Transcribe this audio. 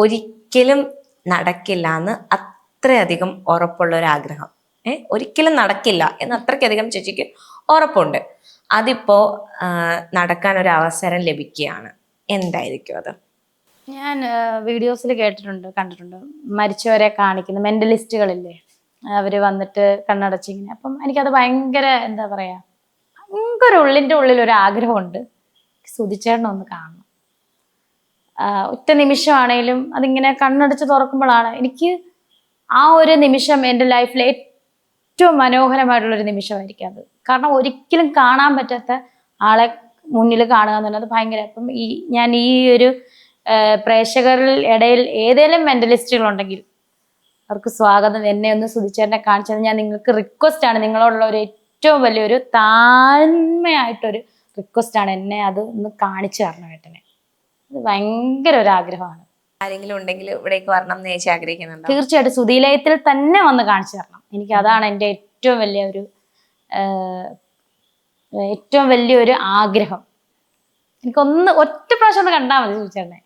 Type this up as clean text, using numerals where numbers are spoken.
ഒരിക്കലും നടക്കില്ല എന്ന് അത്രയധികം ഉറപ്പുള്ള ഒരു ആഗ്രഹം. ഒരിക്കലും നടക്കില്ല എന്ന് അത്രയ്ക്കധികം ചേച്ചിക്ക് ഉറപ്പുണ്ട്. അതിപ്പോ നടക്കാൻ ഒരു അവസരം ലഭിക്കുകയാണ്, എന്തായിരിക്കും അത്? ഞാൻ വീഡിയോസിൽ കണ്ടിട്ടുണ്ട്, മരിച്ചവരെ കാണിക്കുന്ന മെന്റലിസ്റ്റുകളില്ലേ, അവര് വന്നിട്ട് കണ്ണടച്ചിങ്ങനെ. അപ്പം എനിക്കത് ഭയങ്കര എന്താ പറയാ, ഭയങ്കര ഉള്ളിൻ്റെ ഉള്ളിൽ ഒരു ആഗ്രഹമുണ്ട്, സുധിച്ചേട്ടനെ ഒന്ന് കാണണം. ഒറ്റ നിമിഷമാണേലും അതിങ്ങനെ കണ്ണടച്ച് തുറക്കുമ്പോഴാണ് എനിക്ക് ആ ഒരു നിമിഷം എൻ്റെ ലൈഫിലെ ഏറ്റവും മനോഹരമായിട്ടുള്ളൊരു നിമിഷമായിരിക്കും അത്. കാരണം ഒരിക്കലും കാണാൻ പറ്റാത്ത ആളെ മുന്നിൽ കാണുക എന്നുള്ളത് ഭയങ്കര. അപ്പം ഞാൻ ഈ ഒരു പ്രേക്ഷകരിൽ ഇടയിൽ ഏതെങ്കിലും മെന്റലിസ്റ്റുകളുണ്ടെങ്കിൽ അവർക്ക് സ്വാഗതം. എന്നെ ഒന്ന് സുധിച്ചേട്ടനെ കാണിച്ചത് ഞാൻ നിങ്ങൾക്ക് റിക്വസ്റ്റ് ആണ്, നിങ്ങളോടുള്ള ഒരു ഏറ്റവും വലിയൊരു താഴ്മയായിട്ടൊരു റിക്വസ്റ്റ് ആണ്, എന്നെ അത് ഒന്ന് കാണിച്ചു തരണം ഏട്ടനെ. അത് ഭയങ്കര ഒരു ആഗ്രഹമാണ്. ആരെങ്കിലും ഉണ്ടെങ്കിൽ ഇവിടേക്ക് വരണം എന്ന് ചേച്ചി ആഗ്രഹിക്കുന്നുണ്ടോ? തീർച്ചയായിട്ടും സുധീലയത്തിൽ തന്നെ വന്ന് കാണിച്ചു തരണം. എനിക്ക് അതാണ് എൻ്റെ ഏറ്റവും വലിയൊരു ആഗ്രഹം. ഒറ്റ പ്രാവശ്യം ഒന്ന് കണ്ടാൽ മതി സുധിച്ചേട്ടനെ.